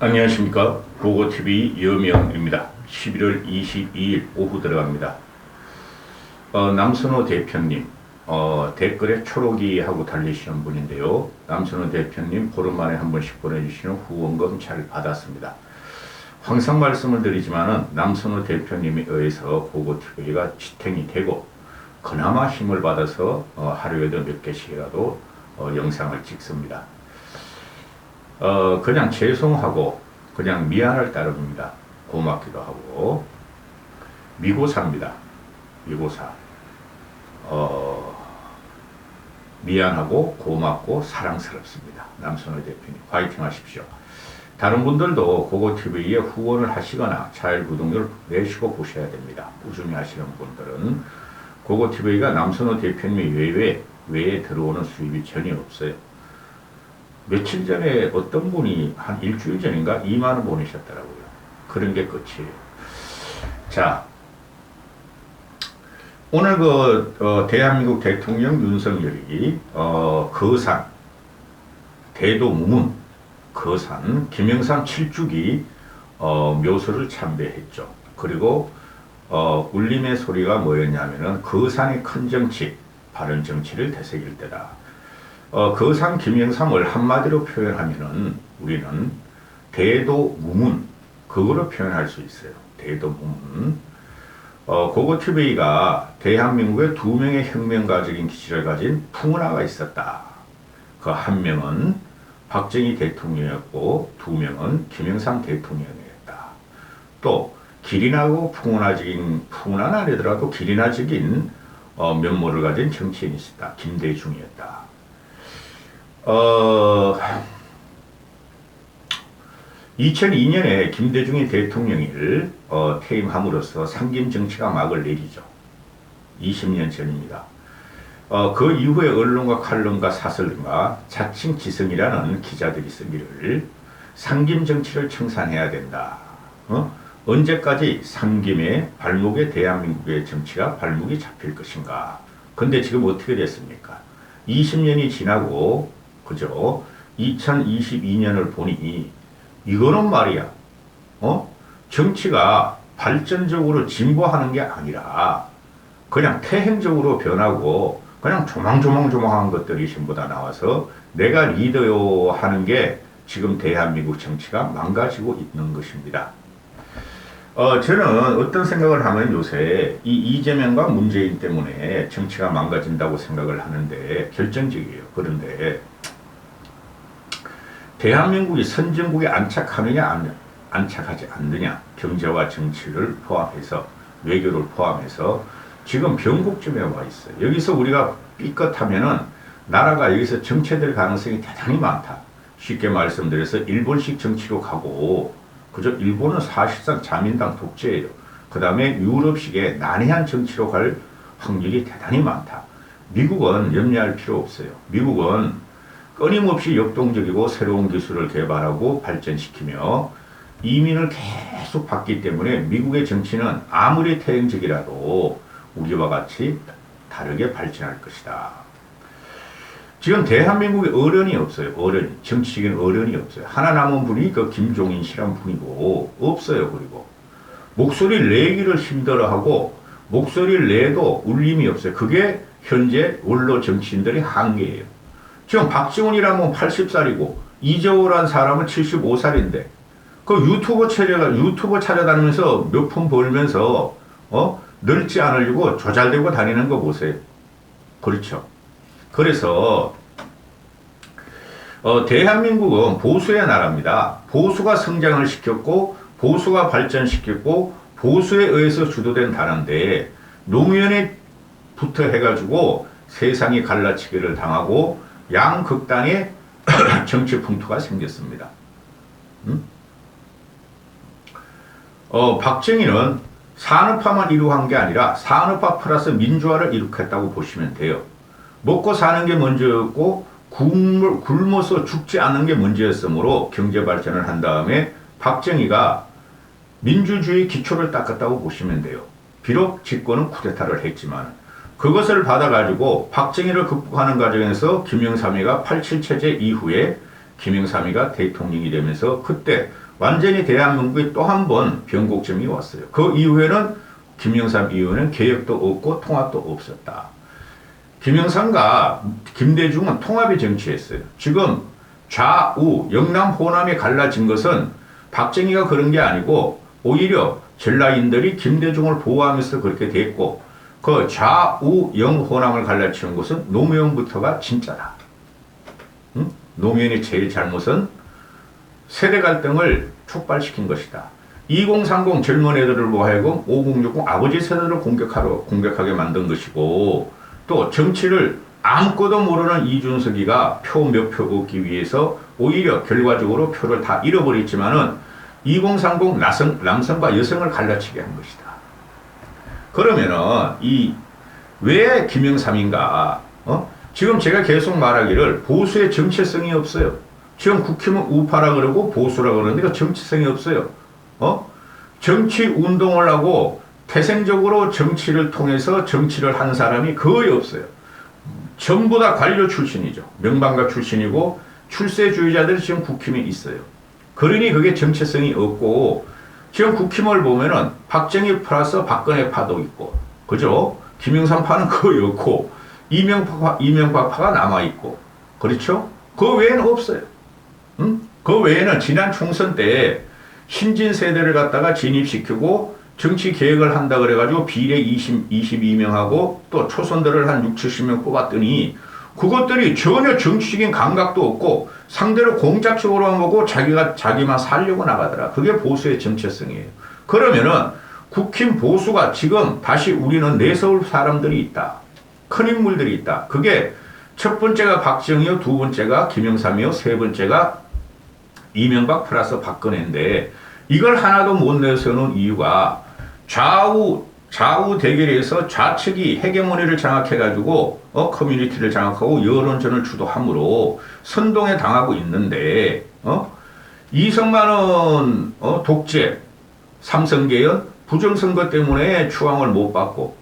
안녕하십니까. 고고TV 여명입니다. 11월 22일 오후 들어갑니다. 남선호 대표님 댓글에 초록이 하고 달리시는 분인데요. 남선호 대표님 보름 만에 한 번씩 보내주시는 후원금 잘 받았습니다. 항상 말씀을 드리지만은 남선호 대표님에 의해서 고고TV가 지탱이 되고 그나마 힘을 받아서 하루에도 몇 개씩이라도 영상을 찍습니다. 그냥 죄송하고 그냥 미안할 따름입니다. 고맙기도 하고. 미고사입니다. 미고사. 미안하고 고맙고 사랑스럽습니다. 남선호 대표님 화이팅 하십시오. 다른 분들도 고고TV에 후원을 하시거나 차일 구독료를 내시고 보셔야 됩니다. 꾸준히 하시는 분들은 고고TV가 남선호 대표님이 외에 들어오는 수입이 전혀 없어요. 며칠 전에 어떤 분이 한 일주일 전인가 2만 원 보내셨더라고요. 그런 게 끝이에요. 자, 오늘 대한민국 대통령 윤석열이 거산 대도무문 거산 김영삼 7주기 묘소를 참배했죠. 그리고 울림의 소리가 뭐였냐면은 거산의 큰 정치, 바른 정치를 되새길 때다. 거산 김영삼을 한마디로 표현하면은 우리는 대도무문, 그거로 표현할 수 있어요. 대도무문. 고고TV가 대한민국에 두 명의 혁명가적인 기질을 가진 풍은아가 있었다. 그 한 명은 박정희 대통령이었고 두 명은 김영삼 대통령이었다. 또 기린하고 풍은아는 아니더라도 기린아적인 면모를 가진 정치인이 있었다. 김대중이었다. 2002년에 김대중이 대통령을 퇴임함으로써 상김 정치가 막을 내리죠. 20년 전입니다. 그 이후에 언론과 칼럼과 사설과 자칭 지성이라는 기자들이 쓰기를 상김 정치를 청산해야 된다. 언제까지 상김의 발목에 대한민국의 정치가 발목이 잡힐 것인가. 근데 지금 어떻게 됐습니까? 20년이 지나고 그죠? 2022년을 보니 이거는 말이야. 정치가 발전적으로 진보하는 게 아니라 그냥 퇴행적으로 변하고 그냥 조망조망한 것들이 전부 다 나와서 내가 리더요 하는 게 지금 대한민국 정치가 망가지고 있는 것입니다. 저는 어떤 생각을 하면 요새 이 이재명과 문재인 때문에 정치가 망가진다고 생각을 하는데 결정적이에요. 그런데 대한민국이 선진국에 안착하느냐 안착하지 않느냐, 경제와 정치를 포함해서 외교를 포함해서 지금 변곡점에 와 있어요. 여기서 우리가 삐끗하면은 나라가 여기서 정체될 가능성이 대단히 많다. 쉽게 말씀드려서 일본식 정치로 가고, 그저 일본은 사실상 자민당 독재예요. 그 다음에 유럽식의 난해한 정치로 갈 확률이 대단히 많다. 미국은 염려할 필요 없어요. 미국은 끊임없이 역동적이고 새로운 기술을 개발하고 발전시키며 이민을 계속 받기 때문에 미국의 정치는 아무리 퇴행적이라도 우리와 같이 다르게 발전할 것이다. 지금 대한민국에 어른이 없어요. 정치적인 어른이 없어요. 하나 남은 분이 그 김종인 씨란 분이고 없어요. 그리고 목소리를 내기를 힘들어하고 목소리를 내도 울림이 없어요. 그게 현재 원로 정치인들의 한계예요. 지금 박지원이라면 80살이고 이재호라는 사람은 75살인데 그 유튜버 찾아다니면서 몇 푼 벌면서 늙지 않으려고 조잘되고 다니는 거 보세요. 그렇죠. 그래서 대한민국은 보수의 나라입니다. 보수가 성장을 시켰고 보수가 발전시켰고 보수에 의해서 주도된 나라인데 노무현에 부터 해가지고 세상이 갈라치기를 당하고 양극단의 정치 풍토가 생겼습니다. 박정희는 산업화만 이루한 게 아니라 산업화 플러스 민주화를 이룩했다고 보시면 돼요. 먹고 사는 게 먼저였고 굶어서 죽지 않는 게 문제였으므로 경제 발전을 한 다음에 박정희가 민주주의 기초를 닦았다고 보시면 돼요. 비록 집권은 쿠데타를 했지만 그것을 받아가지고 박정희를 극복하는 과정에서 김영삼이가 87 체제 이후에 김영삼이가 대통령이 되면서 그때 완전히 대한민국에 또 한 번 변곡점이 왔어요. 그 이후에는 김영삼 이후에는 개혁도 없고 통합도 없었다. 김영삼과 김대중은 통합의 정치했어요. 지금 좌우 영남 호남이 갈라진 것은 박정희가 그런 게 아니고 오히려 전라인들이 김대중을 보호하면서 그렇게 됐고 그 좌우 영호남을 갈라치는 것은 노무현부터가 진짜다. 응? 노무현의 제일 잘못은 세대 갈등을 촉발시킨 것이다. 2030 젊은 애들을 모아하고 5060 아버지 세대를 공격하게 만든 것이고 또 정치를 아무것도 모르는 이준석이가 표 몇 표 얻기 위해서 오히려 결과적으로 표를 다 잃어버렸지만은 2030 남성과 여성을 갈라치게 한 것이다. 그러면은 왜 김영삼인가? 지금 제가 계속 말하기를 보수의 정체성이 없어요. 지금 국힘은 우파라 그러고 보수라 그러는데 그 정체성이 없어요. 정치 운동을 하고 태생적으로 정치를 통해서 정치를 한 사람이 거의 없어요. 전부 다 관료 출신이죠. 명방가 출신이고 출세주의자들이 지금 국힘에 있어요. 그러니 그게 정체성이 없고 지금 국힘을 보면은 박정희 플러스 박근혜 파도 있고 그죠? 김영삼 파는 거의 없고 이명박 파가 남아있고 그렇죠? 그 외에는 없어요. 응? 그 외에는 지난 총선 때 신진 세대를 갖다가 진입시키고 정치 개혁을 한다 그래가지고 비례 22명하고 또 초선들을 한 6, 70명 뽑았더니 그것들이 전혀 정치적인 감각도 없고 상대로 공작적으로만 보고 자기만 살려고 나가더라. 그게 보수의 정체성이에요. 그러면은 국힘 보수가 지금 다시 우리는 내세울 사람들이 있다. 큰 인물들이 있다. 그게 첫 번째가 박정희요, 두 번째가 김영삼이요, 세 번째가 이명박 플러스 박근혜인데 이걸 하나도 못 내세우는 이유가 좌우 대결에서 좌측이 헤게모니를 장악해가지고 커뮤니티를 장악하고 여론전을 주도함으로 선동에 당하고 있는데 이승만은 독재, 삼성개헌, 부정선거 때문에 추앙을 못 받고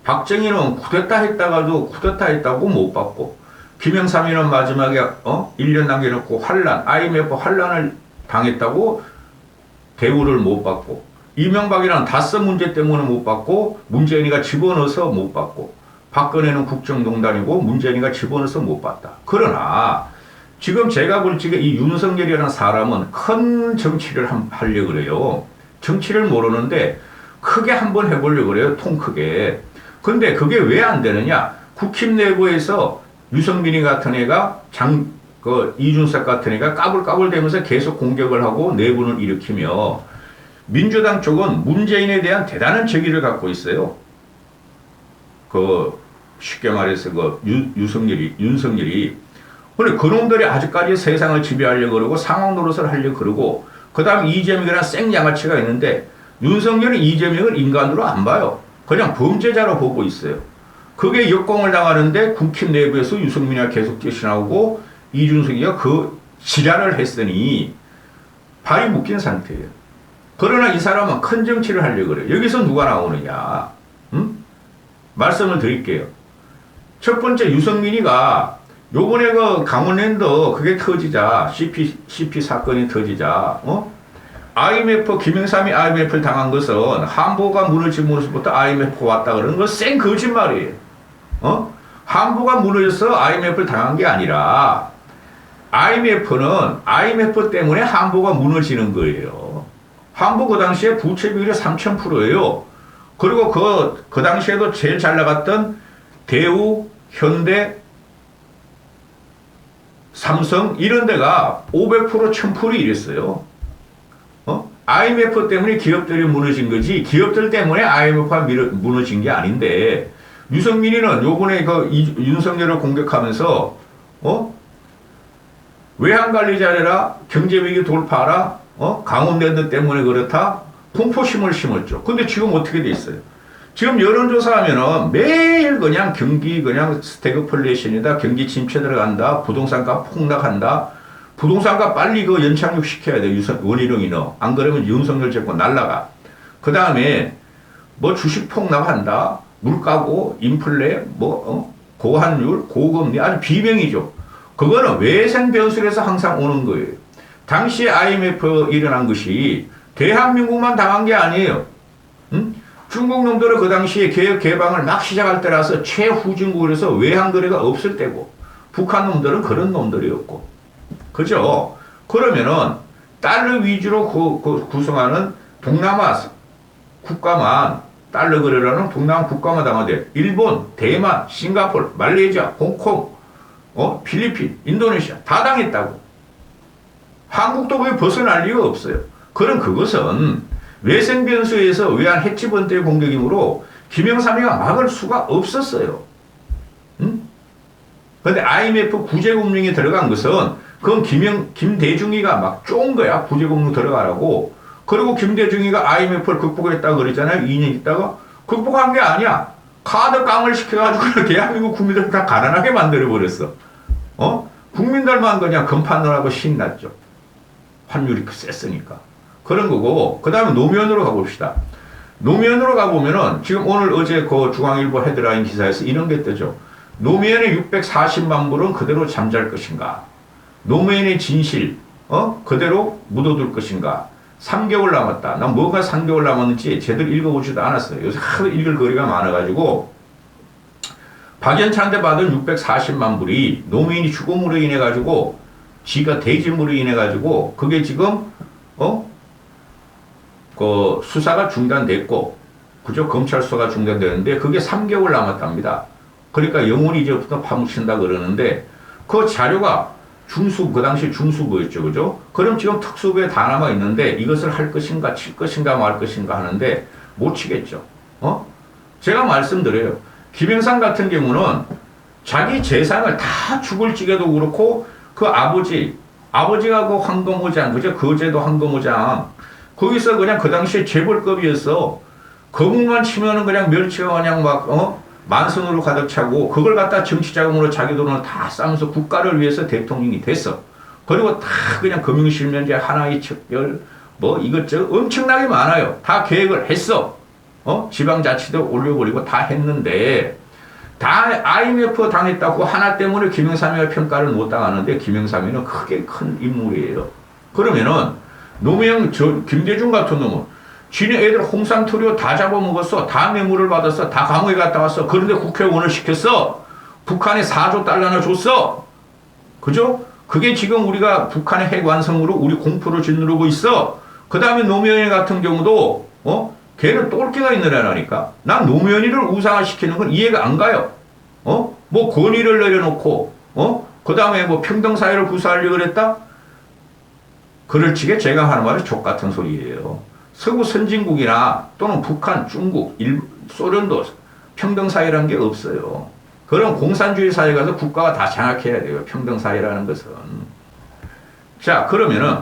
박정희는 쿠데타 했다고 못 받고 김영삼이는 마지막에 1년 남겨놓고 환란, IMF 환란을 당했다고 대우를 못 받고 이명박이랑 다스 문제 때문에 못 받고 문재인이가 집어넣어서 못 받고 박근혜는 국정농단이고 문재인이가 집어넣어서 못 받다. 그러나 지금 제가 볼 적에 이 윤석열이라는 사람은 큰 정치를 하려고 그래요. 정치를 모르는데 크게 한번 해보려고 그래요. 통 크게. 근데 그게 왜 안 되느냐. 국힘 내부에서 유승민이 같은 애가 이준석 같은 애가 까불까불대면서 계속 공격을 하고 내분을 일으키며 민주당 쪽은 문재인에 대한 대단한 적의를 갖고 있어요. 쉽게 말해서 윤석열이. 근데 그놈들이 아직까지 세상을 지배하려고 그러고 상황 노릇을 하려고 그러고 그 다음 이재명이라는 생양아치가 있는데 윤석열은 이재명을 인간으로 안 봐요. 그냥 범죄자로 보고 있어요. 그게 역공을 당하는데 국힘 내부에서 유승민이가 계속 뛰어나오고 이준석이가 그 지랄을 했으니 발이 묶인 상태예요. 그러나 이 사람은 큰 정치를 하려고 그래요. 여기서 누가 나오느냐? 말씀을 드릴게요. 첫 번째 유승민이가 요번에 강원랜드 그게 터지자 CP 사건이 터지자 IMF 김영삼이 IMF를 당한 것은 한보가 무너지면서부터 IMF가 왔다 그러는 건 생 거짓말이에요. 한보가 무너져서 IMF를 당한 게 아니라 IMF는 IMF 때문에 한보가 무너지는 거예요. 한보 그 당시에 부채 비율이 3000%예요. 그리고 그 당시에도 제일 잘 나갔던 대우, 현대, 삼성 이런 데가 500%, 1000% 이랬어요. IMF 때문에 기업들이 무너진 거지 기업들 때문에 IMF가 무너진 게 아닌데 유승민이는 요번에 윤석열을 공격하면서 외환관리자래라 경제위기 돌파하라 강원랜드 때문에 그렇다 공포심을 심었죠. 근데 지금 어떻게 돼 있어요? 지금 여론조사하면은 매일 그냥 경기 그냥 스태그플레이션이다. 경기 침체 들어간다. 부동산가 폭락한다. 부동산가 빨리 연착륙 시켜야 돼. 원희룡이 너. 안 그러면 윤석열 정권 날라가. 그 다음에 주식 폭락한다. 물가고 인플레 고환율 고금리 아주 비명이죠. 그거는 외생 변수에서 항상 오는 거예요. 당시 IMF 일어난 것이 대한민국만 당한 게 아니에요. 응? 중국 놈들은 그 당시에 개혁 개방을 막 시작할 때라서 최후진국에서 외환 거래가 없을 때고, 북한 놈들은 그런 놈들이었고, 그죠? 그러면은 달러 위주로 구성하는 동남아 국가만, 달러 거래라는 동남아 국가만 당하대. 일본, 대만, 싱가포르, 말레이시아, 홍콩, 필리핀, 인도네시아 다 당했다고. 한국도 거의 벗어날 리가 없어요. 그런 그것은 외생 변수에서 외환 해치 번대의 공격이므로 김영삼이가 막을 수가 없었어요. 응? 근데 IMF 구제금융에 들어간 것은 그건 김대중이가 막 쪼은 거야. 구제금융 들어가라고. 그리고 김대중이가 IMF를 극복했다고 그랬잖아요. 2년 있다가. 극복한 게 아니야. 카드 깡을 시켜가지고 대한민국 국민들 다 가난하게 만들어버렸어. 국민들만 그냥 금판을 하고 신났죠. 환율이 셌으니까. 그런 거고, 그 다음에 노무현으로 가봅시다. 노무현으로 가보면은, 지금 오늘 어제 그 중앙일보 헤드라인 기사에서 이런 게 뜨죠. 노무현의 640만 불은 그대로 잠잘 것인가? 노무현의 진실, 그대로 묻어둘 것인가? 3개월 남았다. 난 뭐가 3개월 남았는지 제대로 읽어보지도 않았어요. 요새 하도 읽을 거리가 많아가지고, 박연차한테 받은 640만 불이 노무현이 죽음으로 인해가지고, 지가 대짐으로 인해가지고, 그게 지금, 그 수사가 중단됐고, 그죠? 검찰 수사가 중단되는데, 그게 3개월 남았답니다. 그러니까 영원히 이제부터 파묻힌다 그러는데, 그 자료가 그 당시 중수부였죠. 그죠? 그럼 지금 특수부에 다 남아있는데, 이것을 할 것인가, 칠 것인가, 말 것인가 하는데, 못 치겠죠. 제가 말씀드려요. 김영삼 같은 경우는 자기 재산을 다 죽을 찌개도 그렇고, 그 아버지가 그 황금호장, 그죠? 거제도 황금호장. 거기서 그냥 그 당시에 재벌급이었어. 거북만 치면은 그냥 멸치가 그냥 막, 만선으로 가득 차고, 그걸 갖다 정치 자금으로 자기 돈을 다 싸면서 국가를 위해서 대통령이 됐어. 그리고 다 그냥 금융실명제 하나의 척결, 뭐 이것저것 엄청나게 많아요. 다 계획을 했어. 지방자치도 올려버리고 다 했는데, 다 IMF 당했다고 하나 때문에 김영삼이가 평가를 못 당하는데, 김영삼이는 크게 큰 인물이에요. 그러면은 노무현 김대중 같은 놈은 지네 애들 홍삼 토리오 다 잡아먹었어. 다 뇌물을 받았어. 다 감옥에 갔다 왔어. 그런데 국회의원을 시켰어. 북한에 4조 달러나 줬어. 그죠? 그게 지금 우리가 북한의 핵 완성으로 우리 공포를 짓누르고 있어. 그 다음에 노무현 같은 경우도 걔는 똘끼가 있는 애라니까. 난 노무현이를 우상화시키는 건 이해가 안 가요. 뭐 권위를 내려놓고, 그 다음에 뭐 평등사회를 구사하려고 그랬다? 그럴 적에 제가 하는 말은 족같은 소리예요. 서구 선진국이나 또는 북한, 중국, 소련도 평등사회라는 게 없어요. 그런 공산주의 사회 가서 국가가 다 장악해야 돼요. 평등사회라는 것은. 자, 그러면은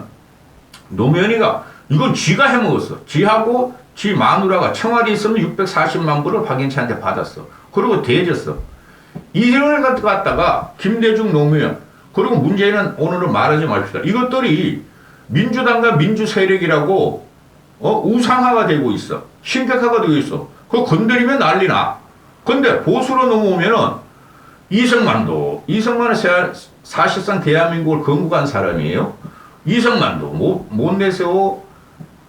노무현이가 이건 쥐가 해먹었어. 쥐하고 지 마누라가 청와대에 있으면 640만 불을 박인차한테 받았어. 그리고 대줬어. 이들을 갖다가 김대중, 노무현, 그리고 문제는 오늘은 말하지 맙시다. 이것들이 민주당과 민주세력이라고 우상화가 되고 있어. 심각화가 되고 있어. 그거 건드리면 난리나. 근데 보수로 넘어오면은 이승만은 사실상 대한민국을 건국한 사람이에요. 이승만도 못 내세워.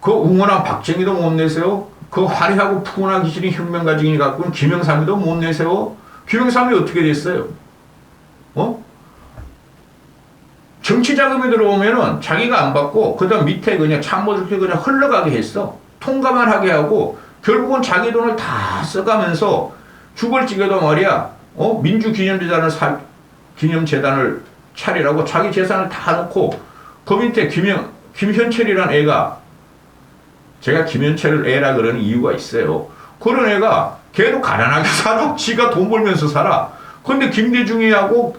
그 웅원한 박정희도 못 내세워. 그 화려하고 푸근한 기질인 혁명가정이 갖고 있는 김영삼이도 못 내세워. 김영삼이 어떻게 됐어요? 정치 자금이 들어오면은 자기가 안 받고, 그 다음 밑에 그냥 참모들께 그냥 흘러가게 했어. 통과만 하게 하고, 결국은 자기 돈을 다 써가면서 죽을 찌개도 말이야, 기념재단을 차리라고 자기 재산을 다 놓고, 그 밑에 김현철이란 애가, 제가 김현철을 애라 그러는 이유가 있어요. 그런 애가 걔도 가난하게 살아. 지가 돈 벌면서 살아. 근데 김대중이하고,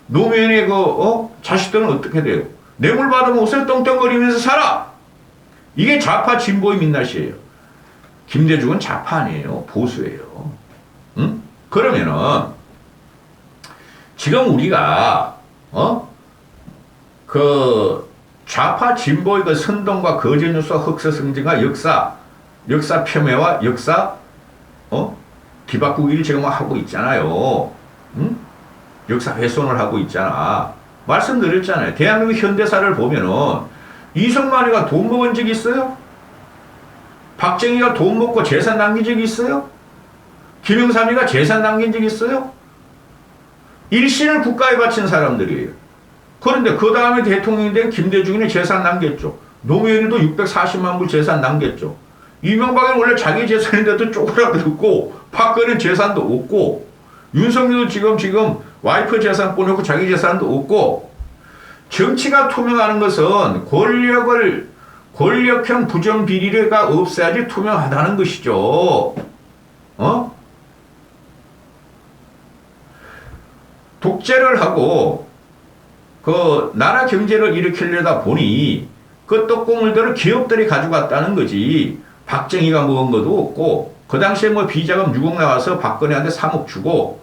노무현의 자식들은 어떻게 돼요? 뇌물 받으면 옷을 떵떵거리면서 살아! 이게 좌파 진보의 민낯이에요. 김대중은 좌파 아니에요. 보수예요. 응? 그러면은, 지금 우리가, 좌파 진보의 그 선동과 거짓뉴스 흑서승진과 역사 폄훼와 역사, 뒤바꾸기를 지금 하고 있잖아요. 응? 역사 훼손을 하고 있잖아. 말씀드렸잖아요. 대한민국 현대사를 보면은 이승만이가 돈 먹은 적 있어요? 박정희가 돈 먹고 재산 남긴 적 있어요? 김영삼이가 재산 남긴 적 있어요? 일신을 국가에 바친 사람들이에요. 그런데 그 다음에 대통령이 된 김대중이는 재산 남겼죠. 노무현이도 640만 불 재산 남겼죠. 이명박은 원래 자기 재산인데도 쪼그라들었고, 박근혜는 재산도 없고, 윤석열도 지금 와이프 재산 보내고 자기 재산도 없고, 정치가 투명하는 것은 권력형 부정 비리가 없어야지 투명하다는 것이죠. 독재를 하고 그 나라 경제를 일으키려다 보니 그 떡고물들을 기업들이 가져갔다는 거지. 박정희가 먹은 것도 없고, 그 당시에 뭐 비자금 6억 나와서 박근혜한테 3억 주고,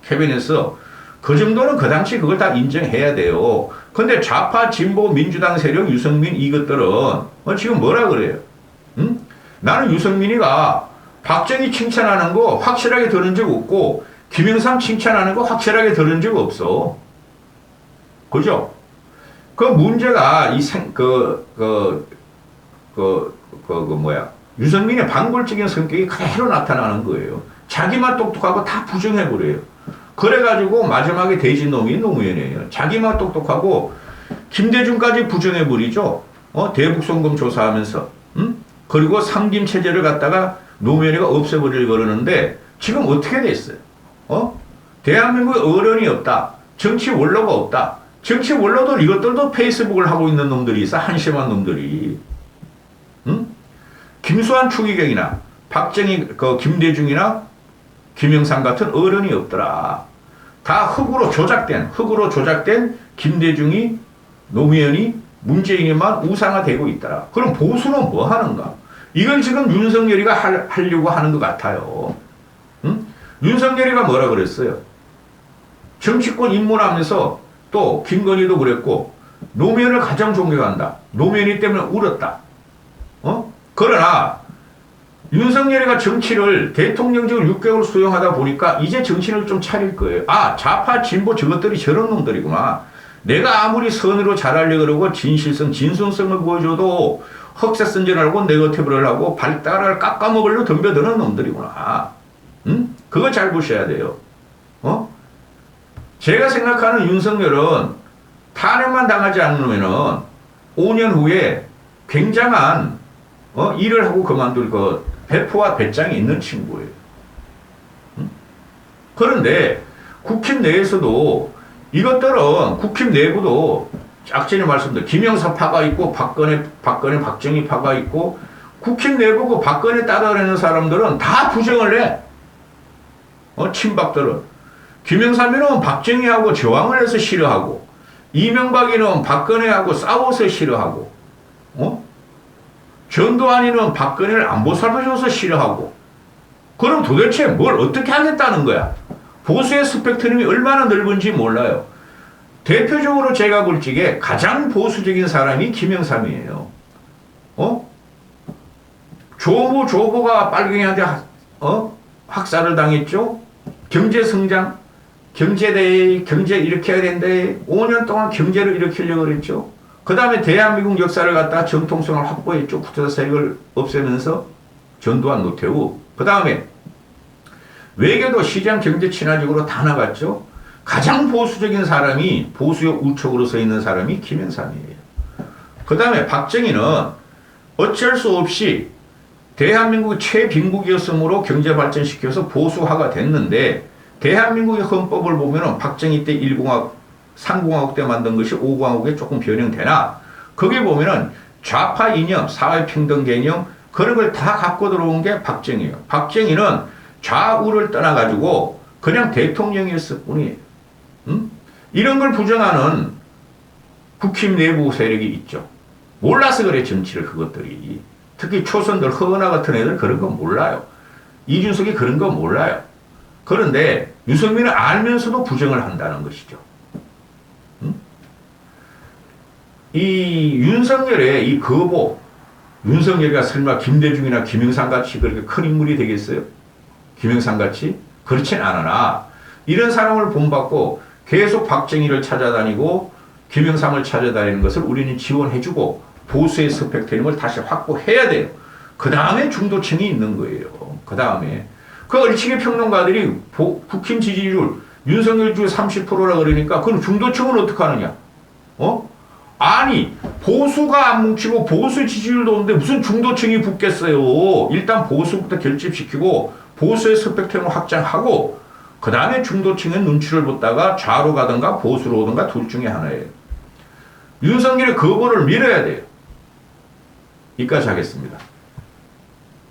캐비넷에서 그 정도는 그 당시 그걸 다 인정해야 돼요. 근데 좌파 진보 민주당 세력 유승민 이것들은 지금 뭐라 그래요? 응? 나는 유승민이가 박정희 칭찬하는 거 확실하게 들은 적 없고, 김영삼 칭찬하는 거 확실하게 들은 적 없어. 그죠? 그 문제가 유승민의 방불적인 성격이 그대로 나타나는 거예요. 자기만 똑똑하고 다 부정해버려요. 그래가지고 마지막에 돼지 놈이 노무현이에요. 자기만 똑똑하고 김대중까지 부정해버리죠. 대북송금 조사하면서. 그리고 상김 체제를 갖다가 노무현이가 없애버리려고 그러는데 지금 어떻게 됐어요? 대한민국에 어른이 없다. 정치 원로가 없다. 정치 원로들 이것들도 페이스북을 하고 있는 놈들이 있어. 한심한 놈들이. 김수환 추기경이나 박정희, 김대중이나 김영삼 같은 어른이 없더라. 다 흙으로 조작된 김대중이, 노무현이, 문재인이만 우상화되고 있더라. 그럼 보수는 뭐 하는가? 이걸 지금 윤석열이가 하려고 하는 것 같아요. 윤석열이가 뭐라 그랬어요? 정치권 입문하면서 또 김건희도 그랬고, 노무현을 가장 존경한다. 노무현이 때문에 울었다. 그러나 윤석열이가 정치를 대통령직을 6개월 수용하다 보니까 이제 정신을 좀 차릴 거예요. 아, 좌파 진보 저것들이 저런 놈들이구나. 내가 아무리 선으로 잘하려고 그러고 진순성을 보여줘도 흑색선전을 하고 네거티브를 하고 발달을 깎아먹으려고 덤벼드는 놈들이구나. 그거 잘 보셔야 돼요. 제가 생각하는 윤석열은 탄핵만 당하지 않으면은 5년 후에 굉장한 일을 하고 그만둘 배포와 배짱이 있는 친구예요. 그런데 국힘 내에서도 이것들은 국힘 내부도 악전에 말씀드린 김영삼 파가 있고 박정희 파가 있고, 국힘 내부고 박근혜 따라다니는 사람들은 다 부정을 해. 친박들은. 김영삼이는 박정희하고 저항을 해서 싫어하고, 이명박이는 박근혜하고 싸워서 싫어하고, 전두환이는 박근혜를 안 보살펴줘서 싫어하고. 그럼 도대체 뭘 어떻게 하겠다는 거야? 보수의 스펙트럼이 얼마나 넓은지 몰라요. 대표적으로 제가 볼 적에 가장 보수적인 사람이 김영삼이에요. 조보가 빨갱이한테 학살을 당했죠. 경제성장, 경제 이렇게 해야 되는데 5년 동안 경제를 일으키려고 그랬죠. 그 다음에 대한민국 역사를 갖다가 정통성을 확보했죠. 구태타 세력을 없애면서 전두환, 노태우. 그 다음에 외교도 시장 경제 친화적으로 다 나갔죠. 가장 보수적인 사람이, 보수의 우측으로 서 있는 사람이 김영삼이에요. 그 다음에 박정희는 어쩔 수 없이 대한민국 최빈국이었으므로 경제 발전시켜서 보수화가 됐는데, 대한민국의 헌법을 보면은 박정희 때 1공화국, 3공화국 때 만든 것이 5공화국에 조금 변형되나, 거기 보면은 좌파 이념, 사회평등 개념, 그런 걸 다 갖고 들어온 게 박정희예요. 박정희는 좌우를 떠나가지고 그냥 대통령이었을 뿐이에요. 이런 걸 부정하는 국힘 내부 세력이 있죠. 몰라서 그래, 정치를 그것들이. 특히 초선들, 허은하 같은 애들 그런 거 몰라요. 이준석이 그런 거 몰라요. 그런데 유승민은 알면서도 부정을 한다는 것이죠. 이 윤석열의 이 거보, 윤석열이가 설마 김대중이나 김영삼 같이 그렇게 큰 인물이 되겠어요? 김영삼 같이? 그렇진 않으나, 이런 사람을 본받고 계속 박정희를 찾아다니고 김영삼을 찾아다니는 것을 우리는 지원해주고 보수의 스펙트럼을 다시 확보해야 돼요. 그 다음에 중도층이 있는 거예요. 그 다음에 그 얼치기 평론가들이 국힘 지지율 윤석열 주 30%라 그러니까 그럼 중도층은 어떻게 하느냐? 아니 보수가 안 뭉치고 보수 지지율도 오는데 무슨 중도층이 붙겠어요. 일단 보수부터 결집시키고 보수의 스펙트럼을 확장하고 그 다음에 중도층의 눈치를 보다가 좌로 가든가 보수로 오든가 둘 중에 하나예요. 윤석열의 거부를 밀어야 돼요. 여기까지 하겠습니다.